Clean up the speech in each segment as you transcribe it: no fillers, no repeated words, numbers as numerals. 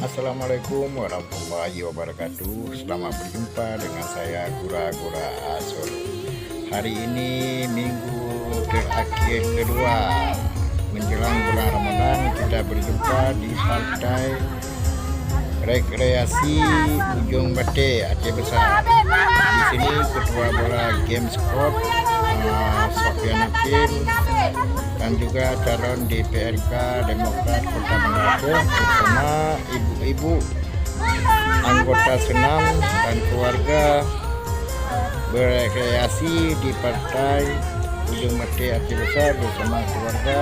Assalamualaikum warahmatullahi wabarakatuh. Selamat berjumpa dengan saya Gura-Gura Asur. Hari ini minggu terakhir kedua menjelang bulan Ramadan, kita berjumpa di pantai rekreasi Ujung Bate, Aceh Besar. Di sini ketua bola Games Sport Sofyan Hakim dan juga calon DPRK Demokrat Kota Banda Aceh bersama ibu-ibu anggota senam dan keluarga berekreasi di pantai Ujung Bate Aceh Besar bersama keluarga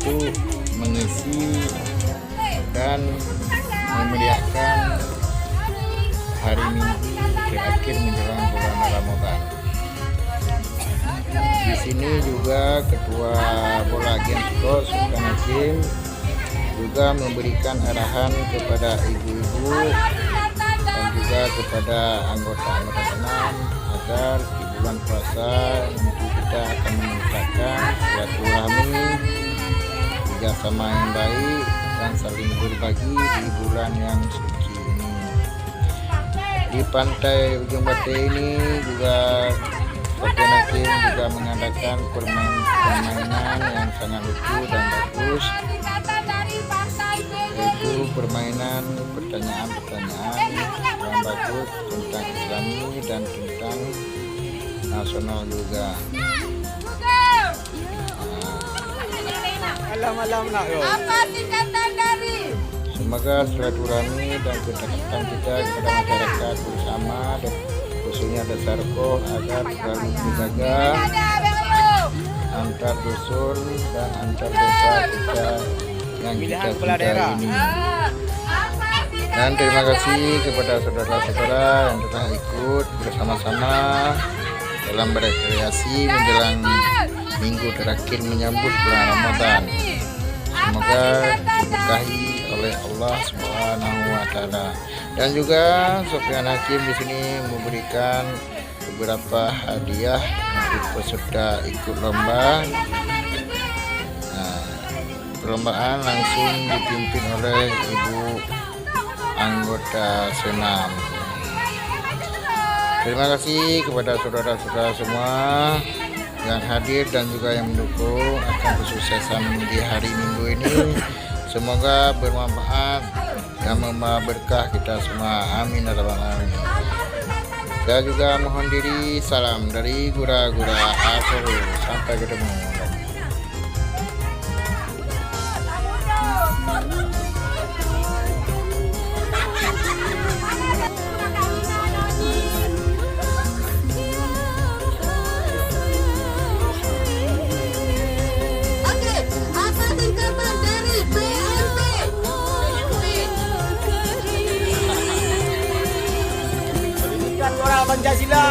untuk mengisi dan memeriahkan hari Minggu terakhir menjelang bulan Ramadan. Di sini juga ketua bola Games Sport Sofyan Hakim juga memberikan arahan kepada ibu-ibu dan juga kepada anggota-anggota senam agar di bulan puasa nanti kita akan meningkatkan silaturahmi, kerjasama yang baik dan saling berbagi di bulan yang suci ini. Di pantai Ujung Bate ini juga Sofyan Hakim juga mengadakan permainan yang sangat lucu dan bagus, yaitu permainan pertanyaan-pertanyaan yang bagus tentang Islami dan tentang nasional juga. Apa singkatan dari? Semoga silaturahmi dan kedekatan kita kepada masyarakat bersama dan khususnya Desa Reko agar selalu dijaga antar dusun dan antar desa kita yang kita cintai ini. Dan terima kasih kepada saudara-saudara yang telah ikut bersama-sama dalam berekreasi menjelang minggu terakhir menyambut bulan Ramadan. Semoga diberkahi oleh Allah Subhanahu wa taala. Dan juga Sofyan Hakim di sini memberikan beberapa hadiah untuk peserta ikut lomba. Perlombaan langsung dipimpin oleh ibu anggota senam. Terima kasih kepada saudara-saudara semua yang hadir dan juga yang mendukung akan kesuksesan di hari Minggu ini. Semoga bermanfaat dan membawa berkah kita semua. Amin ya rabbal alamin. Saya juga mohon diri, salam dari Gura-Gura Asur. Sampai ketemu. Pancasila.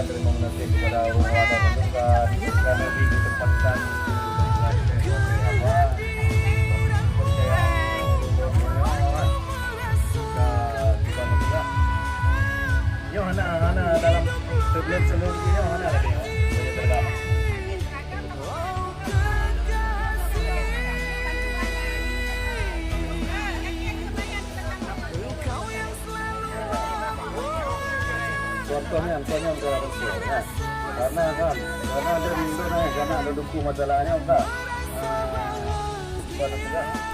terima kasih kepada Allah dan menentukan dan lebih ditempatkan mana dalam sebelum ini mana lagi ya terdapat contohnya berapa penting ya karena ada di Indonesia karena ada dukung masalahnya enggak bukan juga